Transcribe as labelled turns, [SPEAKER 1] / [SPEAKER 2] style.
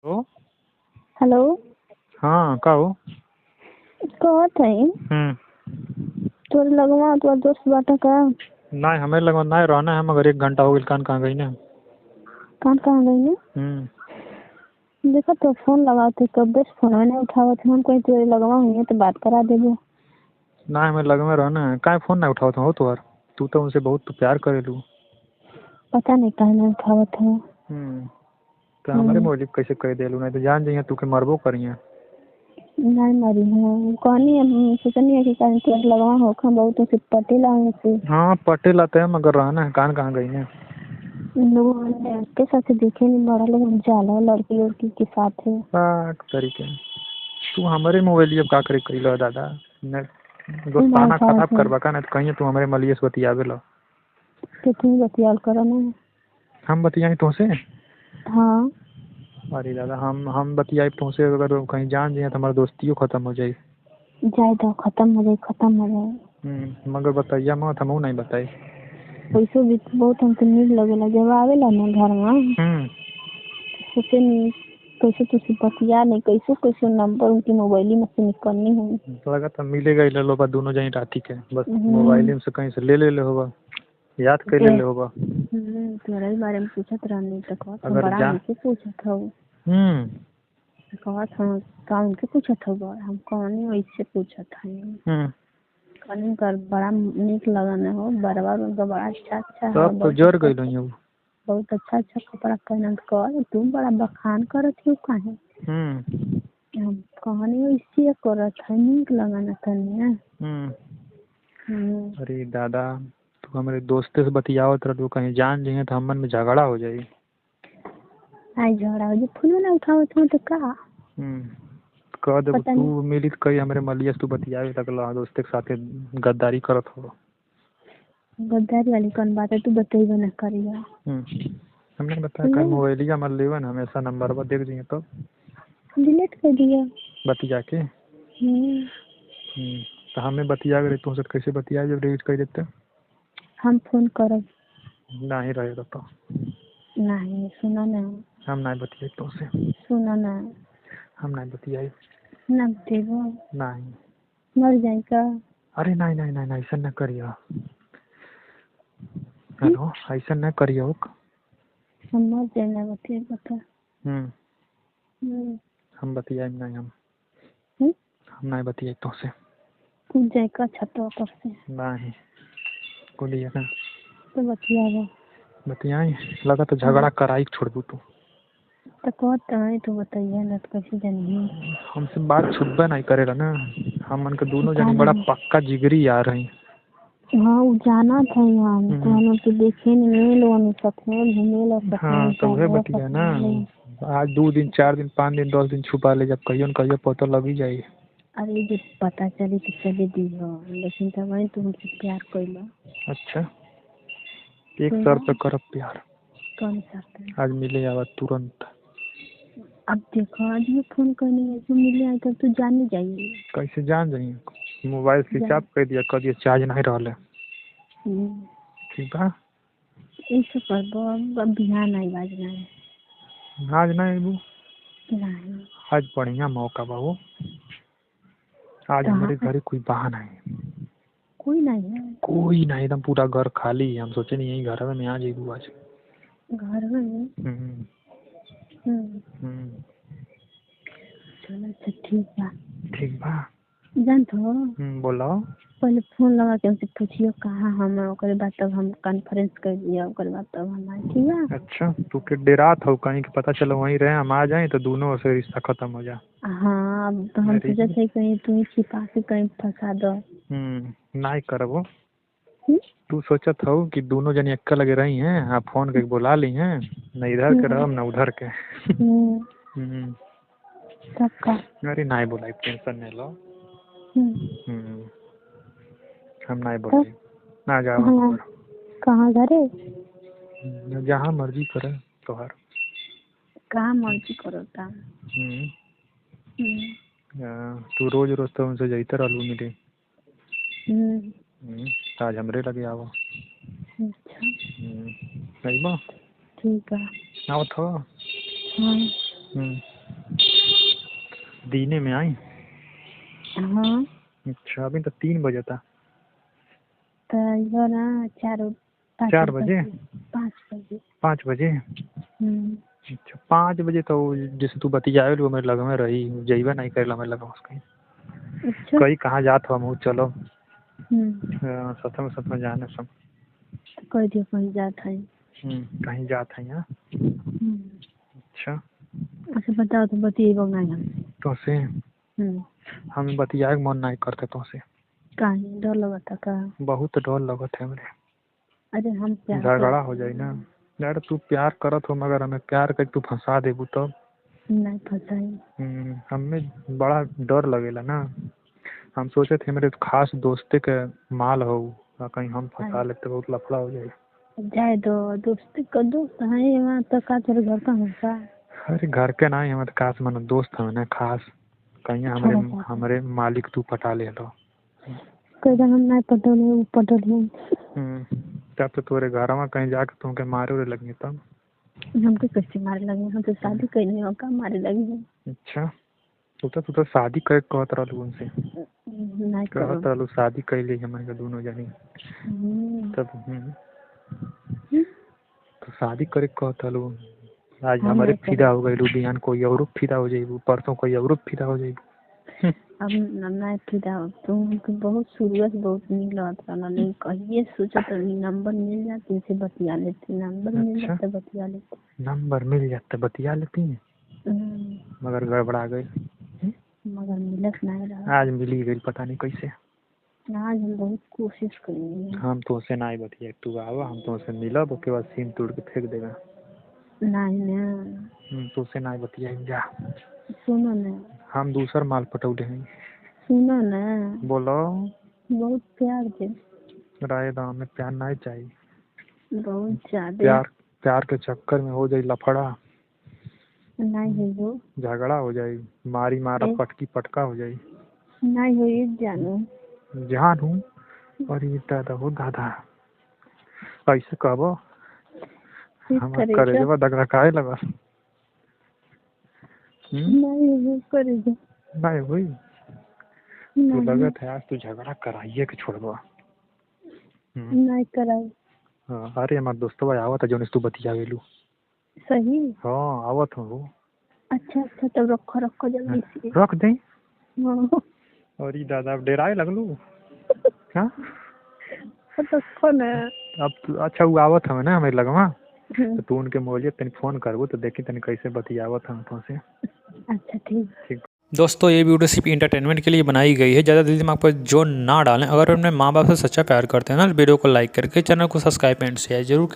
[SPEAKER 1] Hello.
[SPEAKER 2] Hello.
[SPEAKER 1] हाँ का हो?
[SPEAKER 2] कहत हई तोर लगवा तोर दोस्त बाटा का?
[SPEAKER 1] नहीं हमें लगा नहीं रहना है मगर 1 घंटा हो गई कान कहाँ गई ना।
[SPEAKER 2] कहाँ गई ने? देखा तो फोन लगाते कब बस फोन नहीं उठावत हम कोई तेरे लगवा हुई तो बात करा देबो।
[SPEAKER 1] ना हमें लग में रहना है काहे फोन नहीं उठावत हो तोहर। तू तो उनसे बहुत तो प्यार करेलू।
[SPEAKER 2] पता नहीं काहे नहीं उठावत है।
[SPEAKER 1] तो हमारे मोबाइल कैसे कह देलू नहीं तो जान जाइए तू के मरबो करिए।
[SPEAKER 2] नहीं मरी है कहनी हम सोचनी है कि काहे तेरे लगवा हो हम बहुत उसे पटेला से।
[SPEAKER 1] हाँ पटेल आते हैं मगर रहना है कान कहाँ गई ना।
[SPEAKER 2] लोग के साथ देखे नहीं बड़ा लोग जाला लड़की के साथ है।
[SPEAKER 1] तरीके तू हमारे मोबाइल अब का करे करी लो दादा न दोस्ताना खराब करवा का नहीं तो कहीं तू हमारे मलिए से बतियावे लो।
[SPEAKER 2] तो तुम बतियाल करो ना।
[SPEAKER 1] हम बतियाई तुमसे?
[SPEAKER 2] हाँ
[SPEAKER 1] अरे दादा हम बतियाई तुमसे अगर कहीं जान जाए तो हमारी दोस्तियों खत्म हो जाए।
[SPEAKER 2] जाए तो खत्म हो जाए।
[SPEAKER 1] मगर बताइए मत हम नहीं बताई।
[SPEAKER 2] पैसों भी बहुत हमको नीक लगेला जब आवेला ना घर में सोचे नहीं कैसे तुझसे बतिया नहीं कैसे नंबर उनकी मोबाइल में से निकलनी है।
[SPEAKER 1] तो लगा तो मिलेगा ही लो बा दोनों जाई राती के बस मोबाइल में से कहीं से ले होगा याद कर ले होगा।
[SPEAKER 2] तुम्हारे ही बारे में पूछत रहनी तो कहत हम
[SPEAKER 1] अगर
[SPEAKER 2] बड़ा
[SPEAKER 1] जा
[SPEAKER 2] उनसे पूछत हो। कहत हम का उनके पूछत हो बड़ा हम कौन वैसे पूछत है। कहीं कर बड़ा नीक लगन हो बरवा उनका बड़ा अच्छा है।
[SPEAKER 1] सब तो जर गई लो
[SPEAKER 2] बहुत अच्छा कपड़ा पहनत कर तुम बड़ा बखान करत हो काहे। हम कहानी वैसे करत है नीक लगन तनी।
[SPEAKER 1] अरे दादा तू हमारे दोस्ते से बतियावत रह कहीं जान जाइए तो हमन में झगड़ा हो जाए।
[SPEAKER 2] आई झगड़ा हो फोन ना उठावत हो तो का
[SPEAKER 1] कह दे तू मिली तो कही हमारे मलिया तू बतियावे लगल दोस्ते के साथे गद्दारी करत हो।
[SPEAKER 2] गद्दारी वाली कौन बात है तू बतेबे ना करिया।
[SPEAKER 1] हमने बताया कल मोबाइलिया मर लेवा ना हमेशा नंबर पर देख दिए तो
[SPEAKER 2] डिलीट कर दिया
[SPEAKER 1] बतिया के। तो हमें बतिया गए तुमसे कैसे बतिया जब डिलीट कर देते।
[SPEAKER 2] हम फोन करब
[SPEAKER 1] नहीं रहेगा तो
[SPEAKER 2] नहीं सुना ना
[SPEAKER 1] हम नहीं बतियाई तुमसे।
[SPEAKER 2] सुना ना
[SPEAKER 1] हम नहीं बतियाई
[SPEAKER 2] ना बतेबो
[SPEAKER 1] नहीं
[SPEAKER 2] मर जाए का।
[SPEAKER 1] अरे नहीं नहीं नहीं ऐसा न करियो। हेलो ऐसा न करियो।
[SPEAKER 2] हम मर जाए ना बतेबो तो
[SPEAKER 1] हम बतियाई नहीं हम नहीं बतियाई तुमसे।
[SPEAKER 2] कूद जाए का छतवा पर से
[SPEAKER 1] नहीं कूदिए ना
[SPEAKER 2] तो बतियाबो
[SPEAKER 1] बतियाई लगा तो झगड़ा कराई छोड़बू तू
[SPEAKER 2] तो कहत है तो बताइए ना तो कैसे जानिए।
[SPEAKER 1] हमसे बात छुपबे नहीं करेगा ना हम मन के दोनों जानी बड़ा पक्का जिगरी यार हैं।
[SPEAKER 2] हाँ वो जाना था हम तो हम तो देखे नहीं लोग साथ में घूमे ला सकते।
[SPEAKER 1] हाँ तो वह बतिया ना आज 2 दिन 4 दिन 5 दिन 10 दिन छुपा ले जब कहियो न कहियो पता लगी जाए।
[SPEAKER 2] अरे जब पता चले तो चले दी हो लेकिन तब वही तो हमसे प्यार कैला।
[SPEAKER 1] अच्छा एक शर्त पे करब प्यार।
[SPEAKER 2] कौन शर्त है?
[SPEAKER 1] आज मिले आवा तुरंत।
[SPEAKER 2] अब देखो आज भी फोन करने है जो मिले आए तब तो जान ही जाइए।
[SPEAKER 1] कैसे जान जाइए मोबाइल स्विच ऑफ कर दिया चार्ज नहीं रहा ठीक बा।
[SPEAKER 2] ऐसे करबो अब बिहान नहीं बाजना है।
[SPEAKER 1] आज नहीं अबू
[SPEAKER 2] नहीं
[SPEAKER 1] आज बढ़िया मौका बा वो आज हमारे घर कोई बहाना है।
[SPEAKER 2] कोई नहीं है
[SPEAKER 1] कोई नहीं एकदम पूरा घर खाली है हम सोचे नहीं यही घर में आ जाइबू आज
[SPEAKER 2] घर में। चलो अच्छा ठीक बा जान तो
[SPEAKER 1] बोलो
[SPEAKER 2] पहले फोन लगा के हमसे पूछियो कहाँ हम ओकरे बाद तब हम कॉन्फ्रेंस कर दिया ओकरे बाद तब हम आए ठीक है।
[SPEAKER 1] अच्छा तू के डेरा था कहीं के पता चलो वहीं रहे हम आ जाए तो दोनों से रिश्ता खत्म हो जाए।
[SPEAKER 2] हाँ अब तो हम सोचे थे कहीं तुम छिपा के कहीं फंसा दो।
[SPEAKER 1] नहीं करबो तू सोचत हो कि दोनों जनी एक लगे रही हैं आप फोन करके बुला ली हैं न इधर के रहो न उधर के।
[SPEAKER 2] सबका
[SPEAKER 1] अरे नहीं बुलाई टेंशन नहीं लो। हम नहीं बुलाई ना जाओ
[SPEAKER 2] कहाँ घरे
[SPEAKER 1] जहाँ मर्जी करे तोहर
[SPEAKER 2] कहाँ मर्जी करो ता।
[SPEAKER 1] तू रोज रोज तो उनसे जाते रहलू मिले आज हमरे लगे आवो।
[SPEAKER 2] अच्छा
[SPEAKER 1] नहीं बा
[SPEAKER 2] ठीक है
[SPEAKER 1] आओ तो दीने में आई?
[SPEAKER 2] हाँ
[SPEAKER 1] अच्छा, अभी तो 3 बजे था।
[SPEAKER 2] तो यो ना
[SPEAKER 1] 4 बजे?
[SPEAKER 2] 5 बजे।
[SPEAKER 1] 5 बजे? अच्छा, 5 बजे तो जैसे तू बतियावे वो मेरे लग में रही जइबा नहीं करेला मेरे लगा उसके।
[SPEAKER 2] अच्छा।
[SPEAKER 1] कहीं कहाँ जात हो हम चलो।
[SPEAKER 2] तो
[SPEAKER 1] सत में जाने सब।
[SPEAKER 2] कह दियो कहीं जात है।
[SPEAKER 1] कहीं जात है यहाँ। अच्छा।
[SPEAKER 2] अच्छा बताओ तो बतिएबो नहीं हमसे।
[SPEAKER 1] तो से हम बतियाए मन नहीं करते तो से।
[SPEAKER 2] काहे डर लगता का?
[SPEAKER 1] बहुत डर लगत है हमरे।
[SPEAKER 2] अरे हम प्यार
[SPEAKER 1] झगड़ा हो जाए ना यार। तू प्यार करत हो मगर हमें प्यार करके तू फंसा देबू तब।
[SPEAKER 2] नहीं फंसाई।
[SPEAKER 1] हमें बड़ा डर लगेला ना। हम सोचे थे मेरे खास दोस्ते के माल हो कहीं हम फंसा लेते बहुत लफड़ा हो जाए।
[SPEAKER 2] जाए दो दोस्त का दोस्त है वहाँ तो का तेरे घर का हंसा।
[SPEAKER 1] अरे घर के ना हमारे खास मन दोस्त हमें ना खास कहीं हमारे मालिक तू पटा ले लो।
[SPEAKER 2] कहीं हम नहीं पटोले वो पटोले।
[SPEAKER 1] तब तो तोरे घर में कहीं जाके तुमके मारे उरे लगी तब।
[SPEAKER 2] हमको कैसे मारे लगे? हम तो शादी करने हो का मारे लगे।
[SPEAKER 1] अच्छा, तू तो शादी कर कहत रहलू उनसे।
[SPEAKER 2] नहीं
[SPEAKER 1] कहत रहलू शादी कर ली हमारे दोनों जनी। तब तो शादी करे कहत रहलू। आज हमारे फिदा हो गई बिहान कोई और फिदा हो जाइबू परसों कोई और फिदा हो जाइबू।
[SPEAKER 2] अब नहीं फिदा तुम बहुत शुरुआत बहुत निक लगत रहना लेकिन कहिए सोचा तो नंबर मिल जाते इनसे बतिया लेते। नंबर मिल जाता बतिया लेते।
[SPEAKER 1] नंबर मिल जाता बतिया लेती मगर गड़बड़ा गई।
[SPEAKER 2] मगर मिलत नहीं रहा।
[SPEAKER 1] आज मिली गई पता नहीं कैसे।
[SPEAKER 2] आज हम बहुत कोशिश करेंगे।
[SPEAKER 1] हम तो से नहीं बतिया तू आवा हम तो से मिलब उसके बाद सिम तोड़ के फेंक देगा।
[SPEAKER 2] नहीं ना
[SPEAKER 1] तो से नहीं बतिया जा।
[SPEAKER 2] सुनो ना
[SPEAKER 1] हम दूसर माल पटौले हैं।
[SPEAKER 2] सुनो ना
[SPEAKER 1] बोलो।
[SPEAKER 2] बहुत प्यार से
[SPEAKER 1] राय दाम में प्यार नहीं चाहिए।
[SPEAKER 2] बहुत ज्यादा
[SPEAKER 1] प्यार के चक्कर में हो जाए लफड़ा
[SPEAKER 2] नहीं है वो
[SPEAKER 1] झगड़ा हो जाए मारी मारा पटकी पटका हो जाए।
[SPEAKER 2] नहीं हो ये जानू
[SPEAKER 1] जान हूँ और ये दादा हो दादा ऐसे कहबो हम करे जब दगदगाए लगा।
[SPEAKER 2] नहीं वो करे जो
[SPEAKER 1] नहीं हुई तू लगत है आज तू झगड़ा कराइए के छोड़बो।
[SPEAKER 2] नहीं कराई।
[SPEAKER 1] अरे हमारे दोस्तवा आवत है जो तू बतिया गेलू।
[SPEAKER 2] सही
[SPEAKER 1] हाँ आवत हूँ।
[SPEAKER 2] अच्छा तब रखो जल्दी से
[SPEAKER 1] रख दे। और ये दादा डेराए लगलू। हाँ
[SPEAKER 2] रखो ना।
[SPEAKER 1] अब अच्छा वो आवत हमें ना हमें लगवा तो तू उनके मोलिए तनी फोन करबो तो देखी तनी कैसे बतियावत हम तो से।
[SPEAKER 2] अच्छा ठीक।
[SPEAKER 3] दोस्तों ये वीडियो सिर्फ इंटरटेनमेंट के लिए बनाई गई है। ज़्यादा दिल दिमाग पर जो ना डालें। अगर अपने माँ बाप से सच्चा प्यार करते हैं ना वीडियो को लाइक करके चैनल को सब्सक्राइब एंड शेयर जरूर करें।